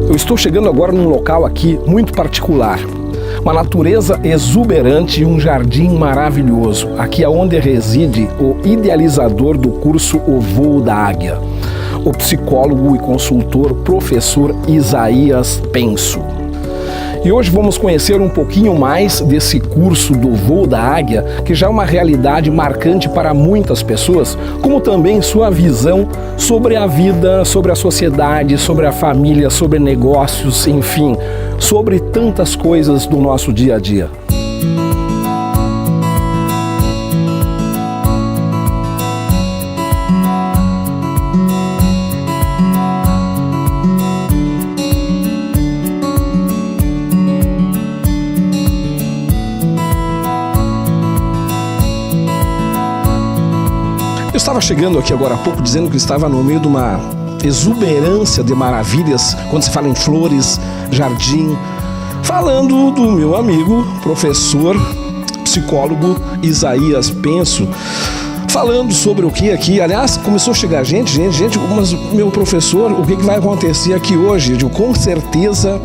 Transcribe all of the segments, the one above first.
Eu estou chegando agora num local aqui muito particular. Uma natureza exuberante e um jardim maravilhoso. Aqui é onde reside o idealizador do curso O Voo da Águia, o psicólogo e consultor professor Isaías Penso. E hoje vamos conhecer um pouquinho mais desse curso do Voo da Águia, que já é uma realidade marcante para muitas pessoas, como também sua visão sobre a vida, sobre a sociedade, sobre a família, sobre negócios, enfim, sobre tantas coisas do nosso dia a dia. Eu estava chegando aqui agora há pouco dizendo que estava no meio de uma exuberância de maravilhas, quando se fala em flores, jardim, falando do meu amigo, professor, psicólogo Isaías Penso, falando sobre o que aqui, aliás, começou a chegar gente, mas meu professor, o que vai acontecer aqui hoje? Eu digo, com certeza,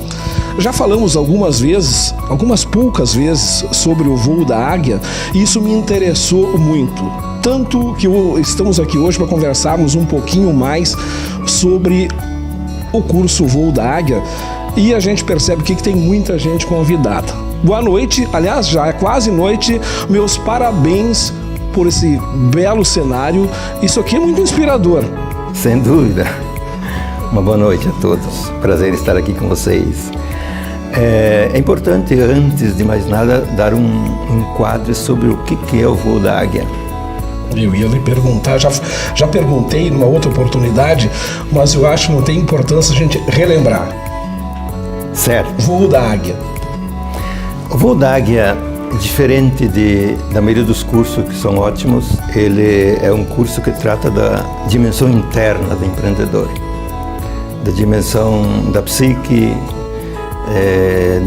já falamos algumas poucas vezes sobre o voo da águia, e isso me interessou muito. Tanto que estamos aqui hoje para conversarmos um pouquinho mais sobre o curso Voo da Águia, e a gente percebe que tem muita gente convidada. Boa noite, aliás, já é quase noite, meus parabéns por esse belo cenário, isso aqui é muito inspirador. Sem dúvida. Uma boa noite a todos, prazer estar aqui com vocês. É importante, antes de mais nada, dar um enquadro sobre o que é o Voo da Águia. Eu ia lhe perguntar, já perguntei numa outra oportunidade, mas eu acho que não tem importância a gente relembrar. Certo. Voo da Águia. O Voo da Águia, diferente da maioria dos cursos que são ótimos, ele é um curso que trata da dimensão interna do empreendedor, da dimensão da psique,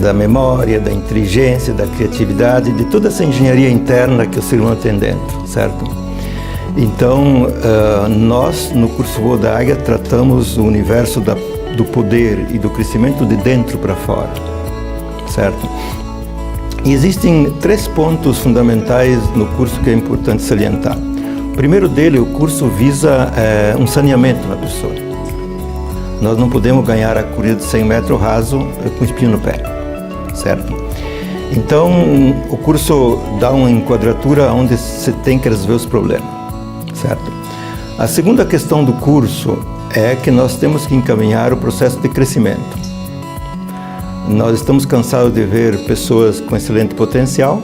da memória, da inteligência, da criatividade, de toda essa engenharia interna que o ser humano tem dentro, certo? Então, nós, no curso Voo da Águia, tratamos o universo do poder e do crescimento de dentro para fora, certo? E existem 3 pontos fundamentais no curso que é importante salientar. O primeiro dele, o curso visa um saneamento na pessoa. Nós não podemos ganhar a corrida de 100 metros raso com espinho no pé, certo? Então, o curso dá uma enquadratura onde você tem que resolver os problemas. Certo? A segunda questão do curso é que nós temos que encaminhar o processo de crescimento. Nós estamos cansados de ver pessoas com excelente potencial,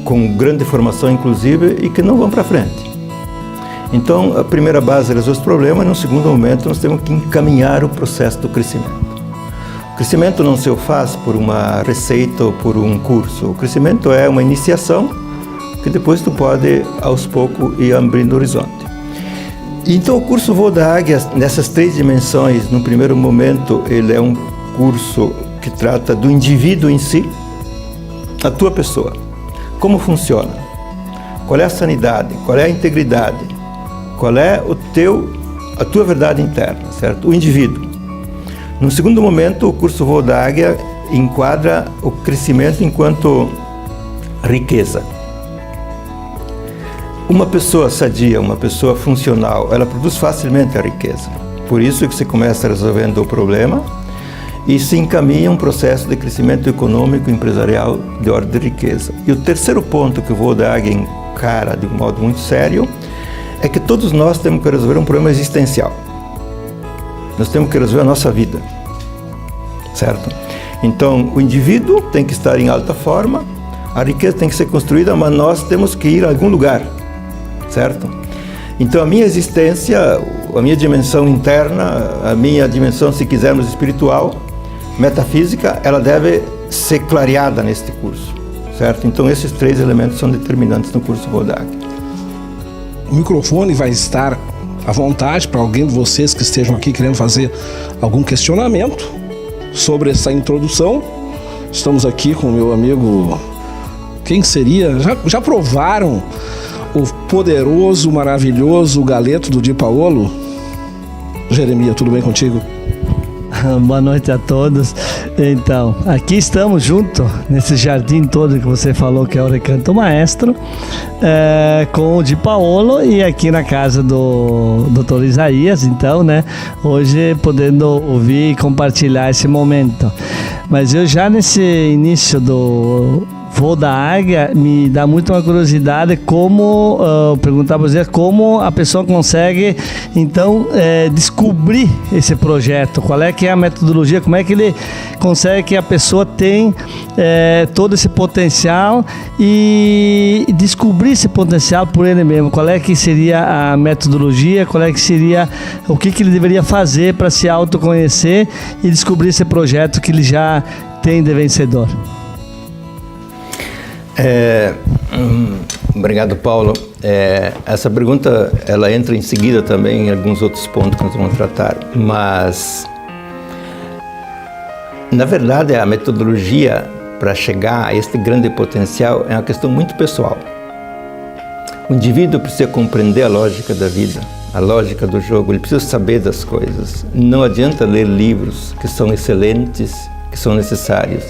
com grande formação inclusive, e que não vão para frente. Então, a primeira base é resolver os problemas, e no segundo momento nós temos que encaminhar o processo do crescimento. O crescimento não se faz por uma receita ou por um curso. O crescimento é uma iniciação que depois tu pode, aos poucos, ir abrindo o horizonte. Então, o curso Voo da Águia, nessas 3 dimensões, no primeiro momento, ele é um curso que trata do indivíduo em si, a tua pessoa. Como funciona? Qual é a sanidade? Qual é a integridade? Qual é a tua verdade interna, certo? O indivíduo. No segundo momento, o curso Voo da Águia enquadra o crescimento enquanto riqueza. Uma pessoa sadia, uma pessoa funcional, ela produz facilmente a riqueza. Por isso que você começa resolvendo o problema e se encaminha um processo de crescimento econômico e empresarial de ordem de riqueza. E o terceiro ponto que o Voo da Águia encara de um modo muito sério é que todos nós temos que resolver um problema existencial. Nós temos que resolver a nossa vida, certo? Então, o indivíduo tem que estar em alta forma, a riqueza tem que ser construída, mas nós temos que ir a algum lugar, certo? Então, a minha existência, a minha dimensão interna, a minha dimensão, se quisermos, espiritual, metafísica, ela deve ser clareada neste curso, certo? Então, esses 3 elementos são determinantes no curso Voo da Águia. O microfone vai estar à vontade para alguém de vocês que estejam aqui querendo fazer algum questionamento sobre essa introdução. Estamos aqui com o meu amigo, quem seria? Já provaram o poderoso, maravilhoso galeto do Di Paolo? Jeremias, tudo bem contigo? Boa noite a todos. Então, aqui estamos juntos, nesse jardim todo que você falou que é o Recanto Maestro, com o Di Paolo e aqui na casa do Dr. Isaías, então, né, hoje podendo ouvir e compartilhar esse momento. Mas eu já nesse início do Voo da Águia, me dá muito uma curiosidade como, perguntar para você, como a pessoa consegue, então, descobrir esse projeto, qual é que é a metodologia, como é que ele consegue que a pessoa tem todo esse potencial e descobrir esse potencial por ele mesmo, qual é que seria a metodologia, qual é que seria, o que ele deveria fazer para se autoconhecer e descobrir esse projeto que ele já tem de vencedor. Obrigado, Paulo. Essa pergunta ela entra em seguida também em alguns outros pontos que nós vamos tratar, mas na verdade a metodologia para chegar a este grande potencial é uma questão muito pessoal. O indivíduo precisa compreender a lógica da vida, a lógica do jogo, ele precisa saber das coisas. Não adianta ler livros que são excelentes, que são necessários.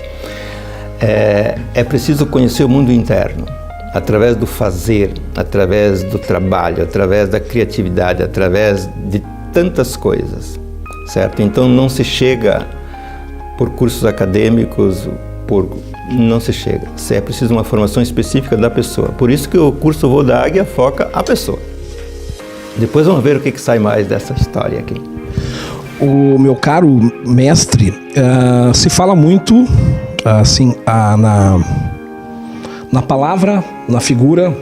É preciso conhecer o mundo interno, através do fazer, através do trabalho, através da criatividade, através de tantas coisas, certo? Então não se chega por cursos acadêmicos, não se chega. É preciso uma formação específica da pessoa. Por isso que o curso Voo da Águia foca a pessoa. Depois vamos ver o que sai mais dessa história aqui. O meu caro mestre, se fala muito assim, na palavra, na figura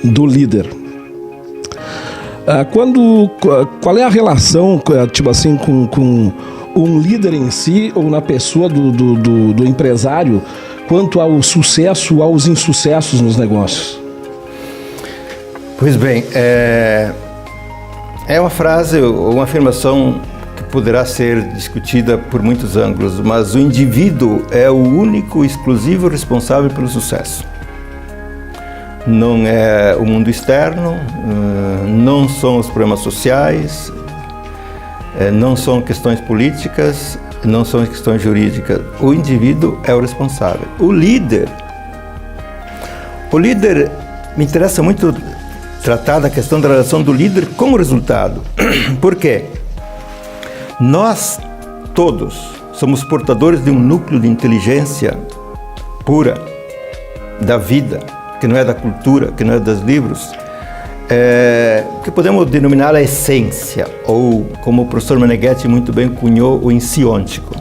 do líder. Qual é a relação, tipo assim, com um líder em si ou na pessoa do empresário quanto ao sucesso, aos insucessos nos negócios? Pois bem, é uma frase ou uma afirmação poderá ser discutida por muitos ângulos, mas o indivíduo é o único, exclusivo responsável pelo sucesso. Não é o mundo externo, não são os problemas sociais, não são questões políticas, não são questões jurídicas. O indivíduo é o responsável. O líder, me interessa muito tratar da questão da relação do líder com o resultado. Por quê? Nós todos somos portadores de um núcleo de inteligência pura da vida, que não é da cultura, que não é dos livros, que podemos denominar a essência, ou como o professor Meneghetti muito bem cunhou, o insiôntico.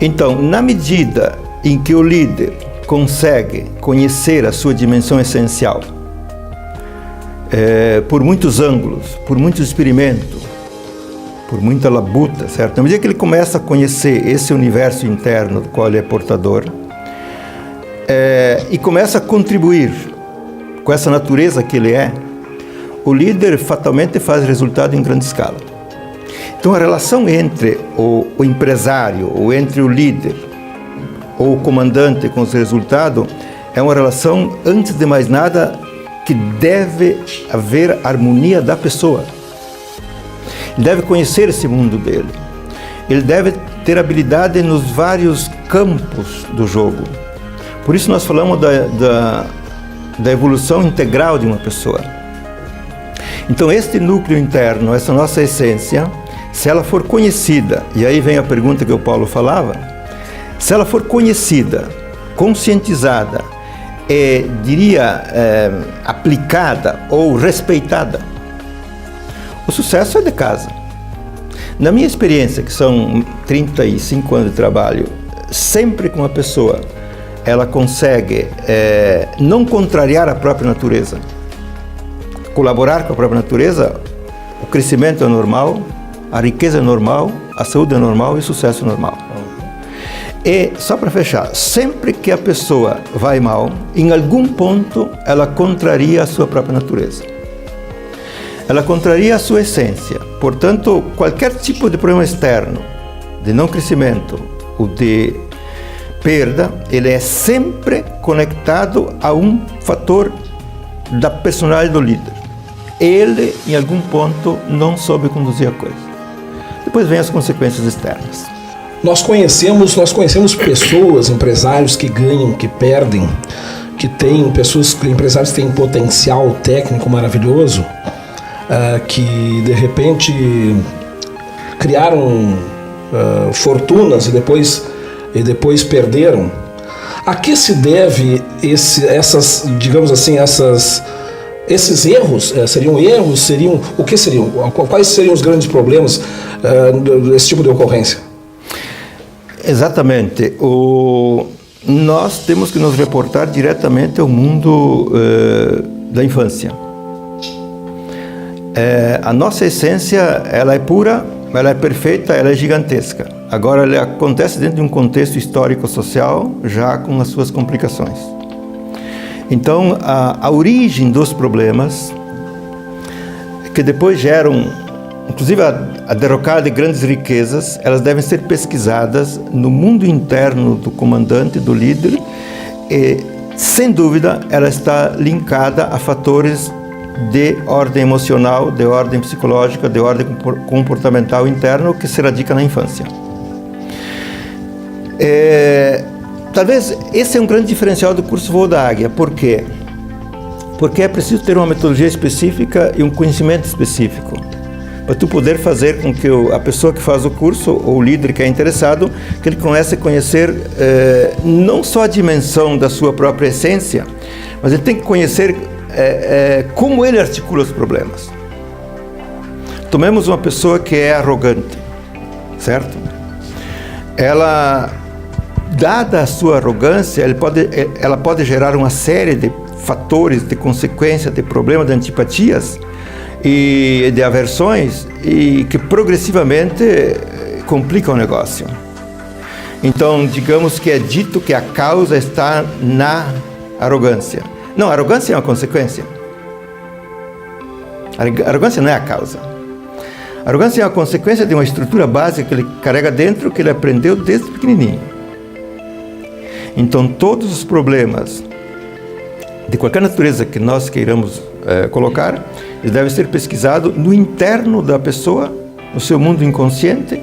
Então, na medida em que o líder consegue conhecer a sua dimensão essencial, por muitos ângulos, por muitos experimentos, por muita labuta, certo? Na medida que ele começa a conhecer esse universo interno do qual ele é portador, e começa a contribuir com essa natureza que ele é, o líder fatalmente faz resultado em grande escala. Então a relação entre o empresário, ou entre o líder, ou o comandante com os resultados, é uma relação, antes de mais nada, que deve haver harmonia da pessoa. Ele deve conhecer esse mundo dele. Ele deve ter habilidade nos vários campos do jogo. Por isso nós falamos da evolução integral de uma pessoa. Então este núcleo interno, essa nossa essência, se ela for conhecida, e aí vem a pergunta que o Paulo falava, se ela for conhecida, conscientizada, aplicada ou respeitada, o sucesso é de casa. Na minha experiência, que são 35 anos de trabalho, sempre que uma pessoa ela consegue não contrariar a própria natureza, colaborar com a própria natureza, o crescimento é normal, a riqueza é normal, a saúde é normal e o sucesso é normal. E, só para fechar, sempre que a pessoa vai mal, em algum ponto ela contraria a sua própria natureza. Ela contraria a sua essência. Portanto, qualquer tipo de problema externo, de não crescimento ou de perda, ele é sempre conectado a um fator da personalidade do líder. ele, em algum ponto, não soube conduzir a coisa. Depois vem as consequências externas. Nós conhecemos pessoas, empresários que ganham, que perdem, que têm empresários que têm potencial técnico maravilhoso, que de repente criaram fortunas e depois perderam. A que se deve esses erros? Seriam erros? O que seriam? Quais seriam os grandes problemas desse tipo de ocorrência? Exatamente. Nós temos que nos reportar diretamente ao mundo da infância. A nossa essência, ela é pura, ela é perfeita, ela é gigantesca. Agora, ela acontece dentro de um contexto histórico-social, já com as suas complicações. Então, a origem dos problemas, que depois geram, inclusive a derrocada de grandes riquezas, elas devem ser pesquisadas no mundo interno do comandante, do líder, e, sem dúvida, ela está linkada a fatores de ordem emocional, de ordem psicológica, de ordem comportamental interno que se radica na infância. Talvez esse é um grande diferencial do curso Voo da Águia. Por quê? Porque é preciso ter uma metodologia específica e um conhecimento específico para tu poder fazer com que a pessoa que faz o curso, ou o líder que é interessado, que ele comece a conhecer não só a dimensão da sua própria essência, mas ele tem que conhecer como ele articula os problemas. Tomemos uma pessoa que é arrogante, certo? Ela, dada a sua arrogância, ela pode gerar uma série de fatores, de consequências, de problemas, de antipatias e de aversões, e que progressivamente complicam o negócio. Então, digamos que é dito que a causa está na arrogância. Não, a arrogância é uma consequência. A arrogância não é a causa. A arrogância é uma consequência de uma estrutura básica que ele carrega dentro, que ele aprendeu desde pequenininho. Então, todos os problemas de qualquer natureza que nós queiramos colocar, eles devem ser pesquisados no interno da pessoa, no seu mundo inconsciente,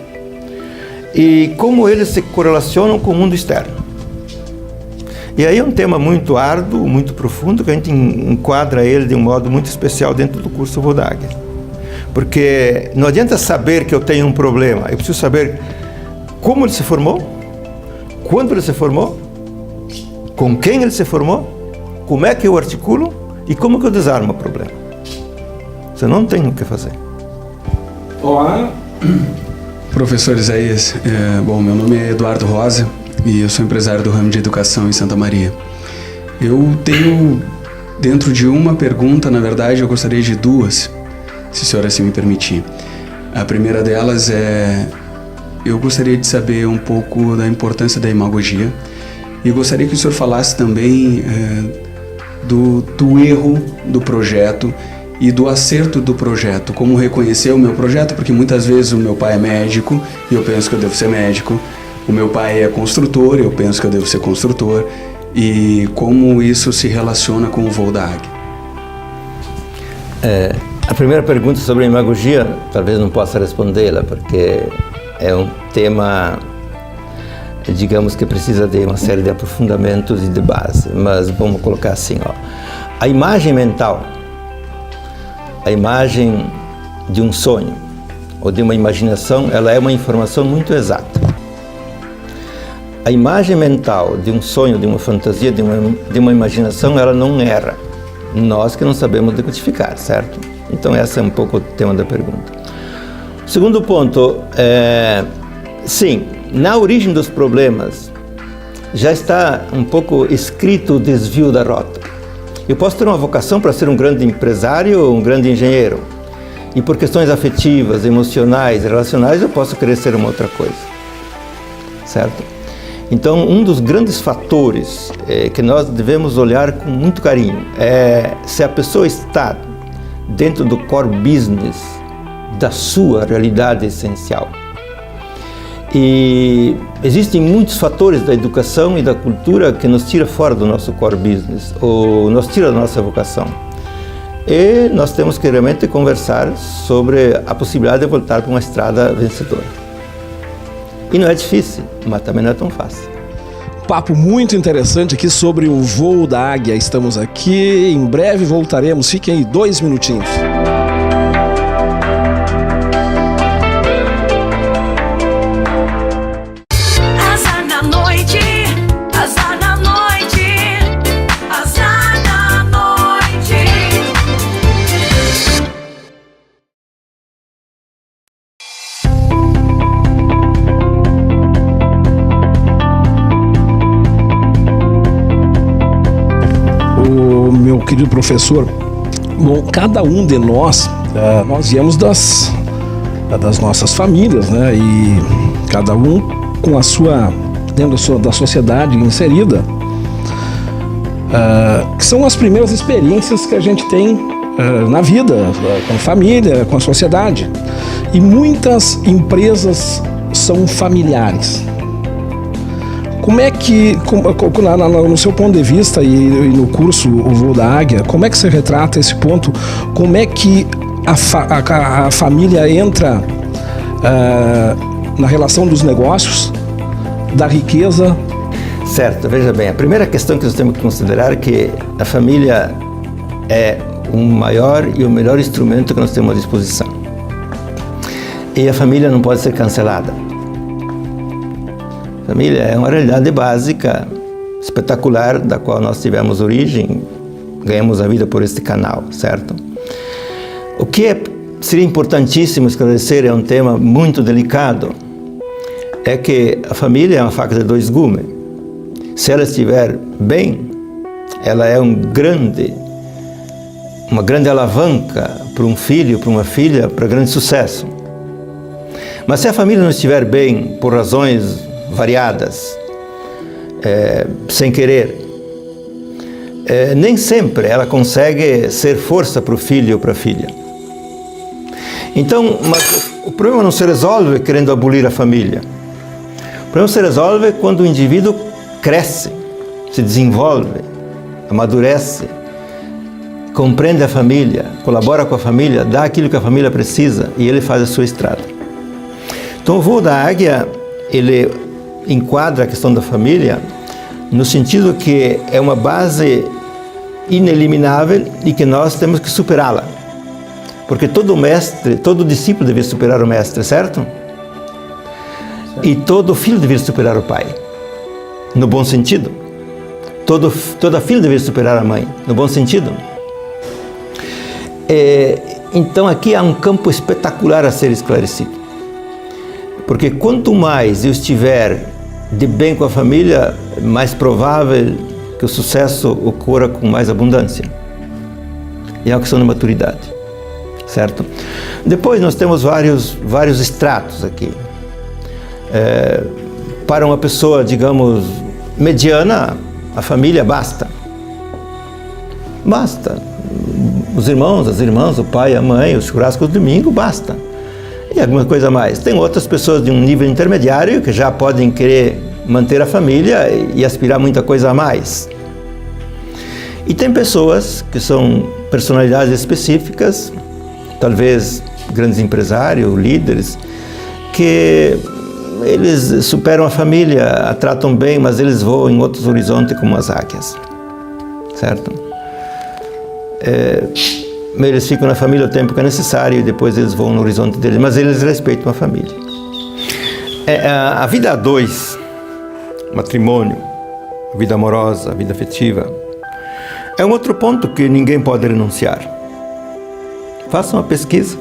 e como eles se correlacionam com o mundo externo. E aí é um tema muito árduo, muito profundo, que a gente enquadra ele de um modo muito especial dentro do curso Voo da Águia. Porque não adianta saber que eu tenho um problema, eu preciso saber como ele se formou, quando ele se formou, com quem ele se formou, como é que eu articulo e como que eu desarmo o problema. Você não tem o que fazer. Olá. Professor Isaías, meu nome é Eduardo Rosa e eu sou empresário do ramo de educação em Santa Maria. Eu tenho, dentro de uma pergunta, na verdade, eu gostaria de duas, se a senhora assim me permitir. A primeira delas eu gostaria de saber um pouco da importância da imagogia e gostaria que o senhor falasse também do erro do projeto e do acerto do projeto, como reconhecer o meu projeto, porque muitas vezes o meu pai é médico e eu penso que eu devo ser médico, o meu pai é construtor e eu penso que eu devo ser construtor, e como isso se relaciona com o Voo da Águia. A primeira pergunta sobre a imagogia, talvez não possa respondê-la, porque é um tema, digamos, que precisa de uma série de aprofundamentos e de base, mas vamos colocar assim, a imagem mental, a imagem de um sonho ou de uma imaginação, ela é uma informação muito exata. A imagem mental de um sonho, de uma fantasia, de uma imaginação, ela não erra. Nós que não sabemos decodificar, certo? Então, esse é um pouco o tema da pergunta. O segundo ponto, sim, na origem dos problemas já está um pouco escrito o desvio da rota. Eu posso ter uma vocação para ser um grande empresário ou um grande engenheiro, e por questões afetivas, emocionais, relacionais, eu posso querer ser uma outra coisa, certo? Então, um dos grandes fatores que nós devemos olhar com muito carinho é se a pessoa está dentro do core business da sua realidade essencial. E existem muitos fatores da educação e da cultura que nos tira fora do nosso core business, ou nos tira da nossa vocação. e nós temos que realmente conversar sobre a possibilidade de voltar para uma estrada vencedora. E não é difícil, mas também não é tão fácil. Papo muito interessante aqui sobre o voo da águia. Estamos aqui, em breve voltaremos. Fiquem aí 2 minutinhos. Azar na noite, azar na noite, azar na noite. O meu querido professor, bom, cada um de nós, nós viemos das nossas famílias, né? E cada um com a sua, dentro da sociedade inserida, que são as primeiras experiências que a gente tem na vida, com a família, com a sociedade. E muitas empresas são familiares. Como é que, no seu ponto de vista e no curso O Voo da Águia, como é que você retrata esse ponto? Como é que a família entra na relação dos negócios, da riqueza? Certo, veja bem, a primeira questão que nós temos que considerar é que a família é o maior e o melhor instrumento que nós temos à disposição. E a família não pode ser cancelada. A família é uma realidade básica, espetacular, da qual nós tivemos origem, ganhamos a vida por este canal, certo? O que seria importantíssimo esclarecer, é um tema muito delicado, é que a família é uma faca de 2 gumes. Se ela estiver bem, ela é uma grande alavanca para um filho, para uma filha, para grande sucesso. Mas se a família não estiver bem, por razões variadas, sem querer, nem sempre ela consegue ser força para o filho ou para a filha. Então, mas o problema não se resolve querendo abolir a família. O problema se resolve quando o indivíduo cresce, se desenvolve, amadurece, compreende a família, colabora com a família, dá aquilo que a família precisa e ele faz a sua estrada. Então, o Voo da Águia, ele enquadra a questão da família no sentido que é uma base ineliminável e que nós temos que superá-la. Porque todo mestre, todo discípulo deve superar o mestre, certo? E todo filho deve superar o pai, no bom sentido. Toda filha deve superar a mãe, no bom sentido. Então aqui há um campo espetacular a ser esclarecido. Porque quanto mais eu estiver de bem com a família, mais provável que o sucesso ocorra com mais abundância. E é uma questão de maturidade, certo? Depois nós temos vários estratos aqui. Para uma pessoa, digamos, mediana, a família basta. Basta. Os irmãos, as irmãs, o pai, a mãe, os churrascos do domingo, basta. E alguma coisa mais. Tem outras pessoas de um nível intermediário que já podem querer manter a família e aspirar muita coisa a mais. E tem pessoas que são personalidades específicas, talvez grandes empresários, líderes, que eles superam a família, a tratam bem, mas eles voam em outros horizontes como as águias, certo? Eles ficam na família o tempo que é necessário e depois eles vão no horizonte deles, mas eles respeitam a família. A vida a 2, matrimônio, a vida amorosa, a vida afetiva, é um outro ponto que ninguém pode renunciar. Faça uma pesquisa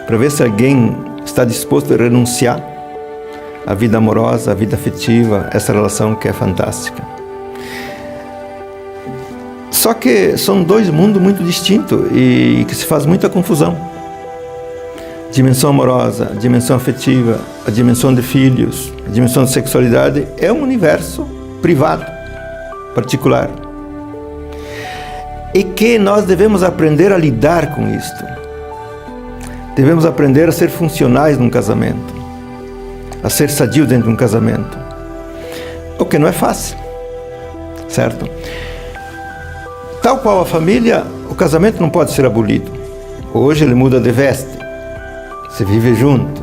para ver se alguém está disposto a renunciar à vida amorosa, à vida afetiva, essa relação que é fantástica. Só que são 2 mundos muito distintos e que se faz muita confusão. Dimensão amorosa, a dimensão afetiva, a dimensão de filhos, a dimensão de sexualidade é um universo privado, particular. E que nós devemos aprender a lidar com isto. Devemos aprender a ser funcionais num casamento, a ser sadios dentro de um casamento. O que não é fácil, certo? Tal qual a família, o casamento não pode ser abolido. Hoje ele muda de veste, você vive junto,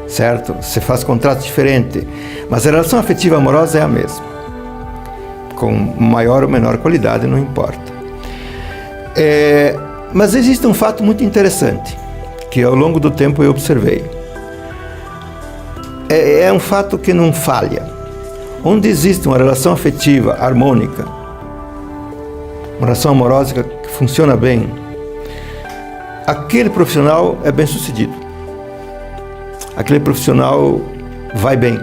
certo? Você faz contrato diferente, mas a relação afetiva amorosa é a mesma, com maior ou menor qualidade, não importa. Mas existe um fato muito interessante, que ao longo do tempo eu observei. É um fato que não falha. Onde existe uma relação afetiva harmônica, uma relação amorosa que funciona bem, aquele profissional é bem sucedido. Aquele profissional vai bem.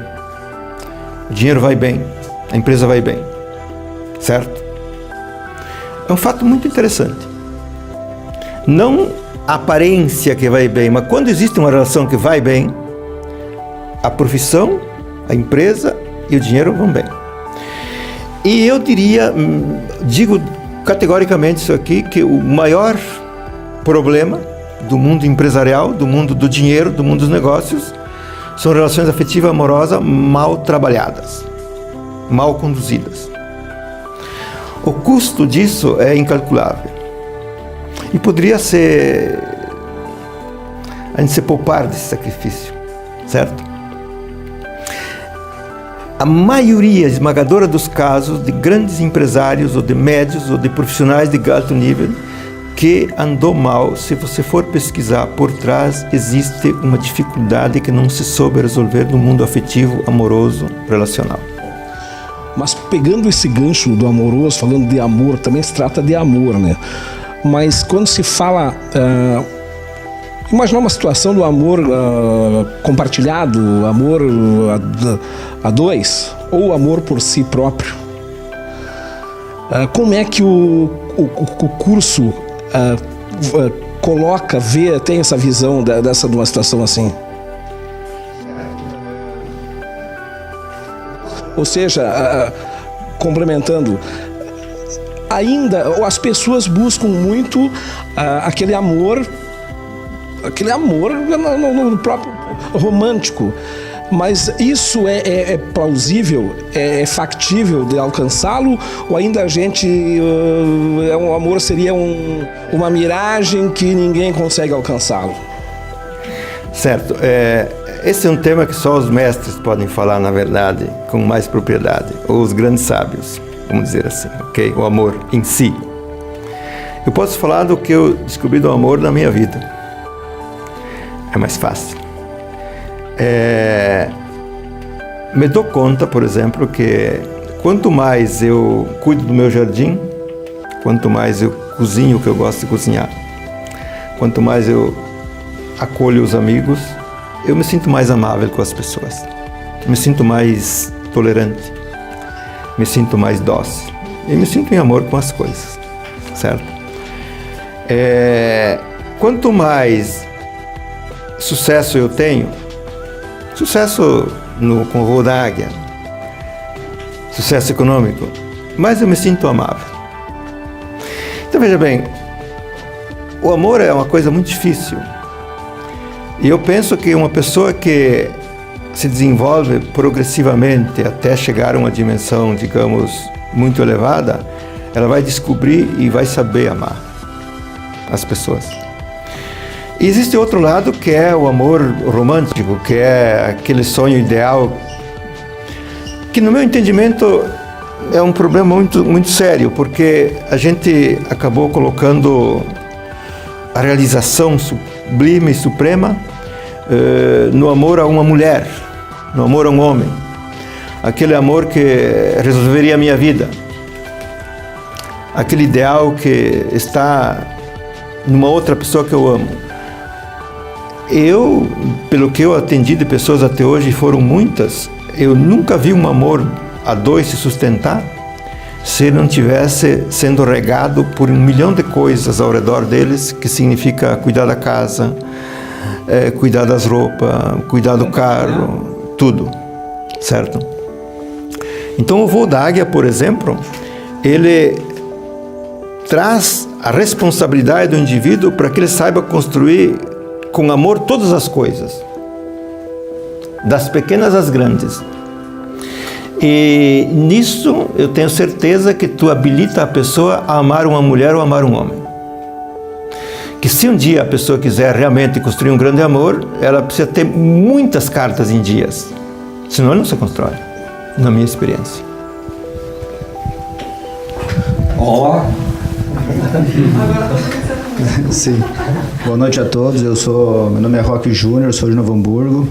O dinheiro vai bem. A empresa vai bem. Certo? É um fato muito interessante. Não a aparência que vai bem, mas quando existe uma relação que vai bem, a profissão, a empresa e o dinheiro vão bem. E eu digo categoricamente isso aqui, que o maior problema do mundo empresarial, do mundo do dinheiro, do mundo dos negócios, são relações afetivas amorosas mal trabalhadas, mal conduzidas. O custo disso é incalculável. E poderia ser a gente se poupar desse sacrifício, certo? A maioria esmagadora dos casos de grandes empresários ou de médios ou de profissionais de alto nível que andou mal, se você for pesquisar por trás, existe uma dificuldade que não se soube resolver no mundo afetivo, amoroso, relacional. Mas pegando esse gancho do amoroso, falando de amor, também se trata de amor, né? Mas quando se fala... imaginar uma situação do amor compartilhado, amor a dois, ou amor por si próprio. Como é que o curso coloca, vê, tem essa visão de uma situação assim? Ou seja, complementando, ainda as pessoas buscam muito aquele amor no próprio romântico, mas isso é plausível, é factível de alcançá-lo, ou ainda a gente um amor seria uma miragem que ninguém consegue alcançá-lo? Certo. Esse é um tema que só os mestres podem falar, na verdade, com mais propriedade, ou os grandes sábios, vamos dizer assim, ok? O amor em si. Eu posso falar do que eu descobri do amor na minha vida. É mais fácil. Me dou conta, por exemplo, que quanto mais eu cuido do meu jardim, quanto mais eu cozinho o que eu gosto de cozinhar, quanto mais eu acolho os amigos, eu me sinto mais amável com as pessoas, me sinto mais tolerante, me sinto mais dócil e me sinto em amor com as coisas, certo? Quanto mais sucesso eu tenho, sucesso com o voo da águia, sucesso econômico, mais eu me sinto amável. Então veja bem, o amor é uma coisa muito difícil. E eu penso que uma pessoa que se desenvolve progressivamente até chegar a uma dimensão, digamos, muito elevada, ela vai descobrir e vai saber amar as pessoas. E existe outro lado que é o amor romântico, que é aquele sonho ideal, que no meu entendimento é um problema muito, muito sério, porque a gente acabou colocando a realização sublime e suprema no amor a uma mulher, no amor a um homem, aquele amor que resolveria a minha vida, aquele ideal que está numa outra pessoa que eu amo. Eu, pelo que eu atendi de pessoas até hoje, foram muitas, eu nunca vi um amor a dois se sustentar se não tivesse sendo regado por 1 milhão de coisas ao redor deles, que significa cuidar da casa, cuidar das roupas, cuidar do carro, tudo, certo? Então o voo da águia, por exemplo, ele traz a responsabilidade do indivíduo para que ele saiba construir com amor todas as coisas, das pequenas às grandes. E nisso eu tenho certeza que tu habilita a pessoa a amar uma mulher ou amar um homem. que se um dia a pessoa quiser realmente construir um grande amor, ela precisa ter muitas cartas em dias, senão não se constrói, na minha experiência. Sim. Boa noite a todos. Meu nome é Roque Júnior, sou de Novo Hamburgo.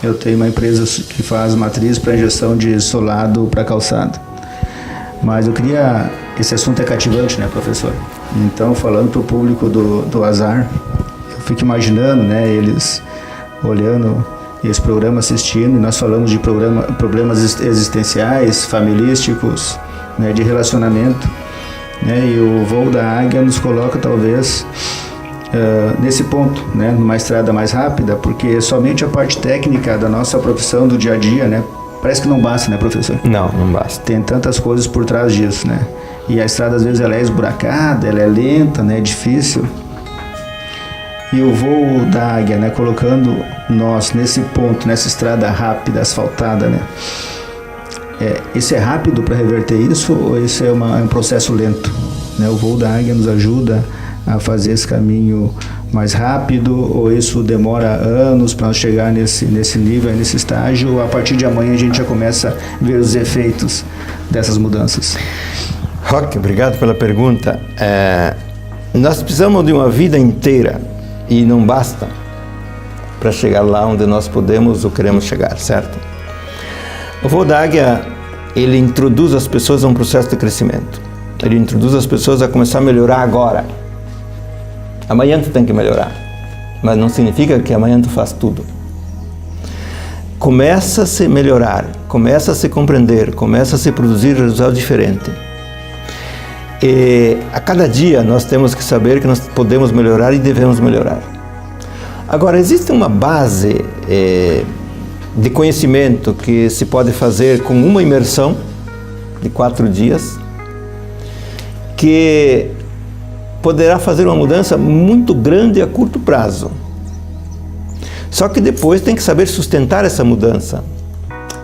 Eu tenho uma empresa que faz matriz para injeção de solado para calçado. Mas eu queria... Esse assunto é cativante, né, professor? Então, falando para o público do Azar, eu fico imaginando, né, eles olhando esse programa, assistindo, e nós falamos de problemas existenciais, familísticos, né, de relacionamento, né, e o voo da águia nos coloca, talvez, nesse ponto, né, numa estrada mais rápida, porque somente a parte técnica da nossa profissão do dia a dia, né, parece que não basta, né, professor? Não basta. Tem tantas coisas por trás disso, né? E a estrada, às vezes, ela é esburacada, ela é lenta, né? É difícil. E o voo da águia, né? Colocando nós nesse ponto, nessa estrada rápida, asfaltada, né? Isso é rápido para reverter isso ou isso é um processo lento? Né? O voo da águia nos ajuda a fazer esse caminho mais rápido ou isso demora anos para nós chegar nesse nível, nesse estágio, ou a partir de amanhã a gente já começa a ver os efeitos dessas mudanças? Roque, obrigado pela pergunta. Nós precisamos de uma vida inteira e não basta para chegar lá onde nós podemos ou queremos chegar, certo? O voo da águia, ele introduz as pessoas a um processo de crescimento. Ele introduz as pessoas a começar a melhorar agora. Amanhã tu tem que melhorar, mas não significa que amanhã tu faz tudo. Começa a se melhorar, começa a se compreender, começa a se produzir resultados diferentes. E a cada dia nós temos que saber que nós podemos melhorar e devemos melhorar. Agora, existe uma base de conhecimento que se pode fazer com uma imersão de 4 dias, que poderá fazer uma mudança muito grande a curto prazo. Só que depois tem que saber sustentar essa mudança,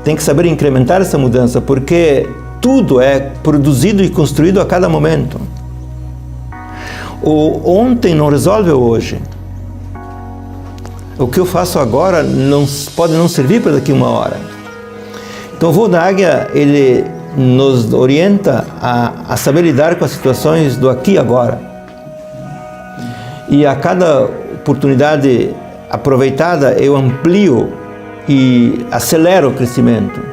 tem que saber incrementar essa mudança, porque tudo é produzido e construído a cada momento. O ontem não resolve o hoje. O que eu faço agora pode não servir para daqui 1 hora. Então o voo da águia, ele nos orienta a saber lidar com as situações do aqui e agora. E a cada oportunidade aproveitada, eu amplio e acelero o crescimento.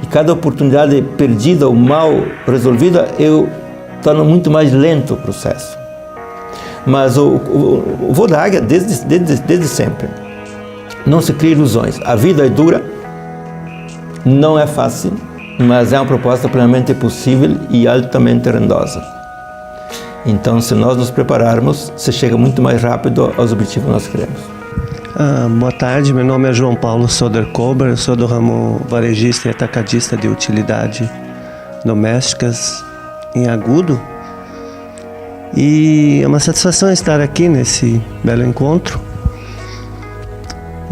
E cada oportunidade perdida ou mal resolvida, eu torno muito mais lento o processo. Mas o voo da águia, desde sempre, não se cria ilusões. A vida é dura, não é fácil, mas é uma proposta plenamente possível e altamente rendosa. Então, se nós nos prepararmos, se chega muito mais rápido aos objetivos que nós queremos. Boa tarde, meu nome é João Paulo Soderkober, eu sou do ramo varejista e atacadista de utilidade domésticas em Agudo. E é uma satisfação estar aqui nesse belo encontro.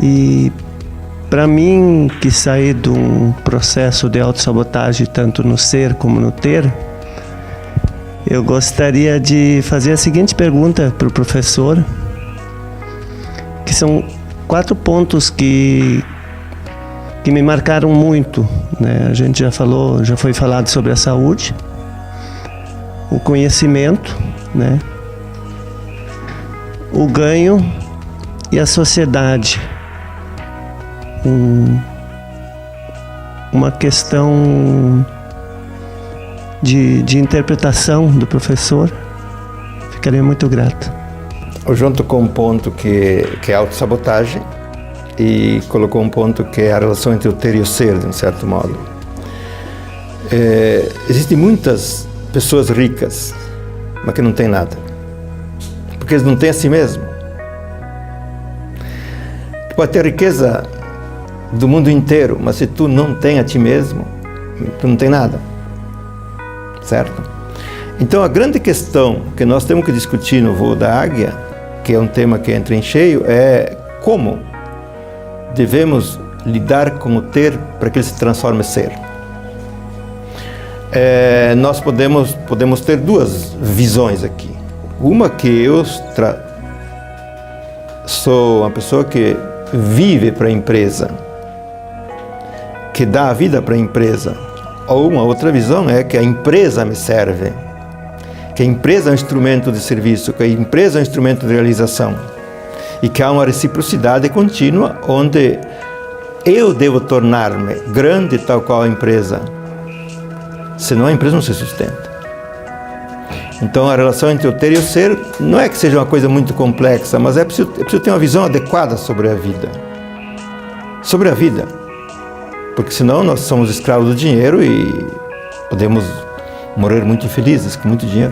E para mim, que saí de um processo de autossabotagem tanto no ser como no ter, eu gostaria de fazer a seguinte pergunta para o professor, que são 4 pontos que me marcaram muito, né? A gente já foi falado sobre a saúde, o conhecimento, né? O ganho e a sociedade. Uma questão de interpretação do professor. Ficaria muito grato. O João tocou um ponto que é autossabotagem e colocou um ponto que é a relação entre o ter e o ser, de um certo modo. Existem muitas pessoas ricas, mas que não têm nada, porque eles não têm a si mesmo. Tu pode ter riqueza do mundo inteiro, mas se tu não tem a ti mesmo, tu não tem nada. Certo? Então a grande questão que nós temos que discutir no voo da águia, que é um tema que entra em cheio, é como devemos lidar com o ter para que ele se transforme em ser. Nós podemos ter 2 visões aqui. Uma que eu sou uma pessoa que vive para a empresa, que dá a vida para a empresa. Ou uma outra visão é que a empresa me serve, que a empresa é um instrumento de serviço, que a empresa é um instrumento de realização e que há uma reciprocidade contínua onde eu devo tornar-me grande tal qual a empresa, senão a empresa não se sustenta. Então a relação entre o ter e o ser não é que seja uma coisa muito complexa, mas é preciso ter uma visão adequada sobre a vida. Sobre a vida. Porque senão nós somos escravos do dinheiro e podemos morrer muito infelizes com muito dinheiro.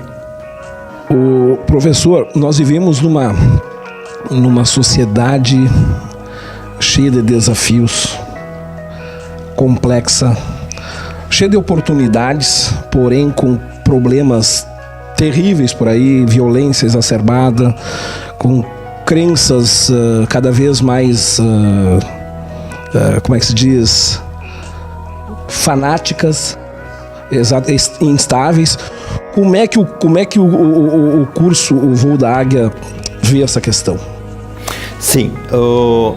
O professor, nós vivemos numa sociedade cheia de desafios, complexa, cheia de oportunidades, porém com problemas terríveis por aí, violência exacerbada, com crenças cada vez mais, como é que se diz, fanáticas, instáveis. Como é que o curso, o Voo da Águia, vê essa questão? Sim, o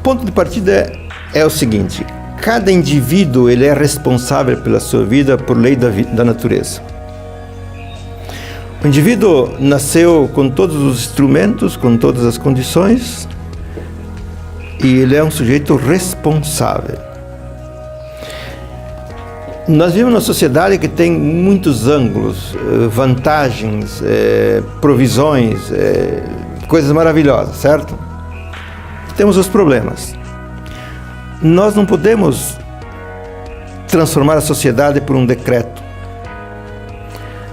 ponto de partida é o seguinte: cada indivíduo ele é responsável pela sua vida por lei da natureza. O indivíduo nasceu com todos os instrumentos, com todas as condições, e ele é um sujeito responsável. Nós vivemos numa sociedade que tem muitos ângulos, vantagens, provisões, coisas maravilhosas, certo? Temos os problemas. Nós não podemos transformar a sociedade por um decreto.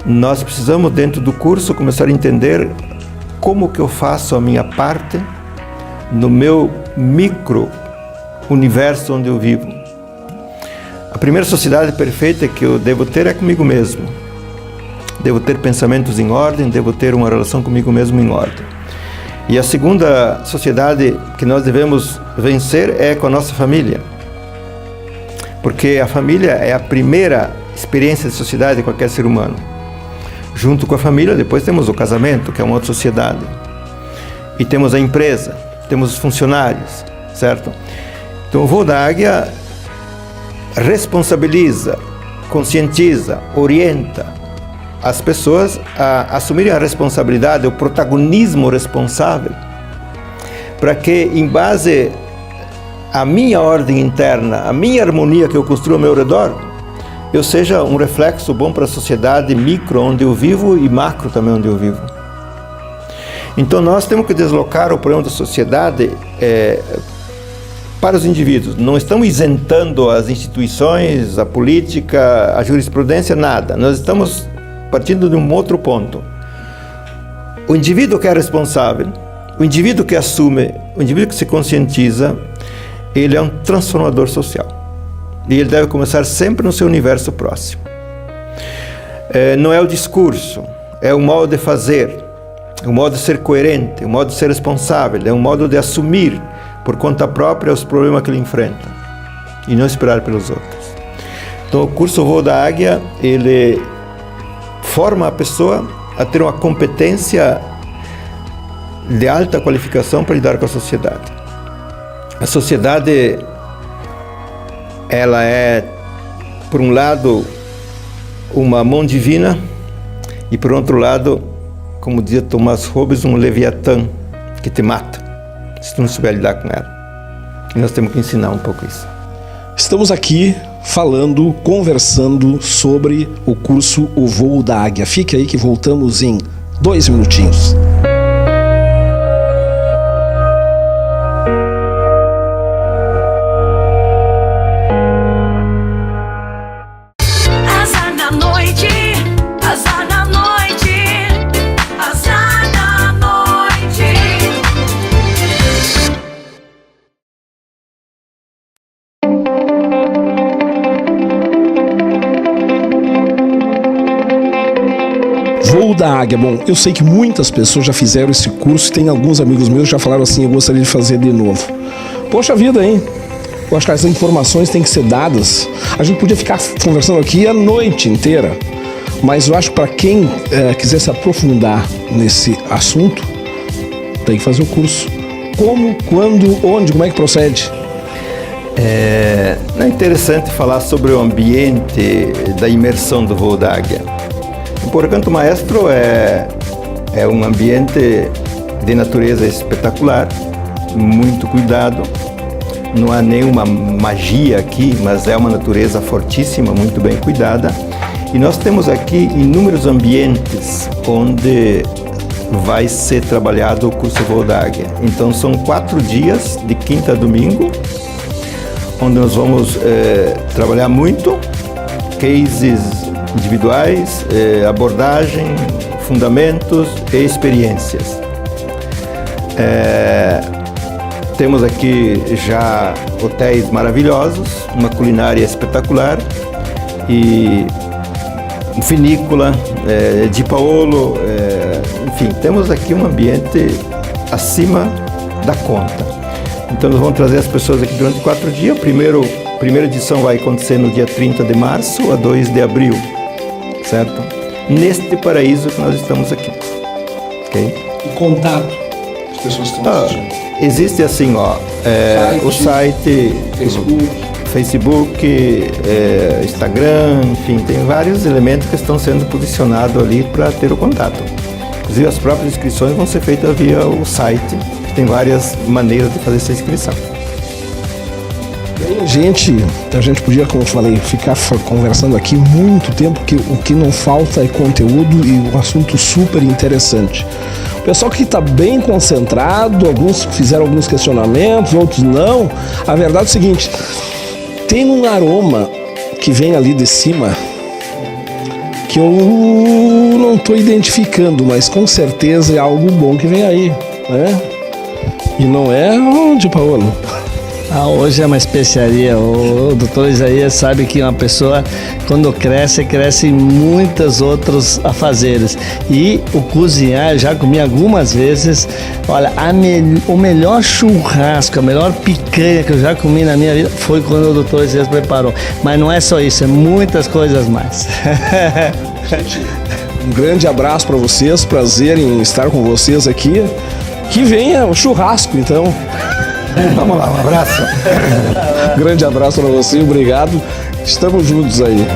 Nós precisamos, dentro do curso, começar a entender como que eu faço a minha parte no meu micro-universo onde eu vivo. A primeira sociedade perfeita que eu devo ter é comigo mesmo. Devo ter pensamentos em ordem, devo ter uma relação comigo mesmo em ordem. E a segunda sociedade que nós devemos vencer é com a nossa família. Porque a família é a primeira experiência de sociedade de qualquer ser humano. Junto com a família, depois temos o casamento, que é uma outra sociedade. E temos a empresa, temos os funcionários, certo? Então o Voo da Águia responsabiliza, conscientiza, orienta as pessoas a assumirem a responsabilidade, o protagonismo responsável, para que, em base à minha ordem interna, à minha harmonia que eu construo ao meu redor, eu seja um reflexo bom para a sociedade micro onde eu vivo e macro também onde eu vivo. Então nós temos que deslocar o problema da sociedade para os indivíduos. Não estamos isentando as instituições, a política, a jurisprudência, nada. Nós estamos partindo de um outro ponto. O indivíduo que é responsável, o indivíduo que assume, o indivíduo que se conscientiza, ele é um transformador social. E ele deve começar sempre no seu universo próximo. Não é o discurso, é o modo de fazer, é o modo de ser coerente, é o modo de ser responsável, é um modo de assumir por conta própria os problemas que ele enfrenta e não esperar pelos outros. Então o curso Voo da Águia, ele forma a pessoa a ter uma competência de alta qualificação para lidar com a sociedade. A sociedade, ela é, por um lado, uma mão divina e, por outro lado, como dizia Thomas Hobbes, um leviatã que te mata se tu não souber lidar com ela. E nós temos que ensinar um pouco isso. Estamos aqui falando, conversando sobre o curso O Voo da Águia. Fique aí que voltamos em 2 minutinhos. Azar na noite, azar na noite, azar na noite. Voo da Águia. Bom, eu sei que muitas pessoas já fizeram esse curso. Tem alguns amigos meus que já falaram assim: eu gostaria de fazer de novo. Poxa vida, hein? Eu acho que as informações têm que ser dadas. A gente podia ficar conversando aqui a noite inteira, mas eu acho que para quem quiser se aprofundar nesse assunto, tem que fazer o curso. Como, quando, onde, como é que procede? É interessante falar sobre o ambiente da imersão do voo da águia. O Recanto Maestro é um ambiente de natureza espetacular, muito cuidado. Não há nenhuma magia aqui, mas é uma natureza fortíssima, muito bem cuidada. E nós temos aqui inúmeros ambientes onde vai ser trabalhado o curso Voo da Águia. Então são 4 dias, de quinta a domingo, onde nós vamos trabalhar muito, cases individuais, abordagem, fundamentos e experiências. Temos aqui já hotéis maravilhosos, uma culinária espetacular e vinícola de Paolo, enfim, temos aqui um ambiente acima da conta. Então nós vamos trazer as pessoas aqui durante 4 dias. A primeira edição vai acontecer no dia 30 de março a 2 de abril, certo? Neste paraíso que nós estamos aqui. Okay? O contato, as pessoas estão assistindo. Existe assim, o site, Facebook, Instagram, enfim, tem vários elementos que estão sendo posicionados ali para ter o contato. Inclusive as próprias inscrições vão ser feitas via o site, que tem várias maneiras de fazer essa inscrição. A gente podia, como eu falei, ficar conversando aqui muito tempo, porque o que não falta é conteúdo e um assunto super interessante. O pessoal que está bem concentrado, alguns fizeram alguns questionamentos, outros não. A verdade é o seguinte, tem um aroma que vem ali de cima que eu não estou identificando, mas com certeza é algo bom que vem aí, né? E não é onde, Paolo? Hoje é uma especiaria. O doutor Isaías sabe que uma pessoa, quando cresce em muitos outros afazeres. E o cozinhar, já comi algumas vezes. Olha, o melhor churrasco, a melhor picanha que eu já comi na minha vida foi quando o doutor Isaías preparou. Mas não é só isso, é muitas coisas mais. Um grande abraço para vocês, prazer em estar com vocês aqui. Que venha o churrasco, então. Vamos lá, um abraço. Grande abraço para você, obrigado. Estamos juntos aí.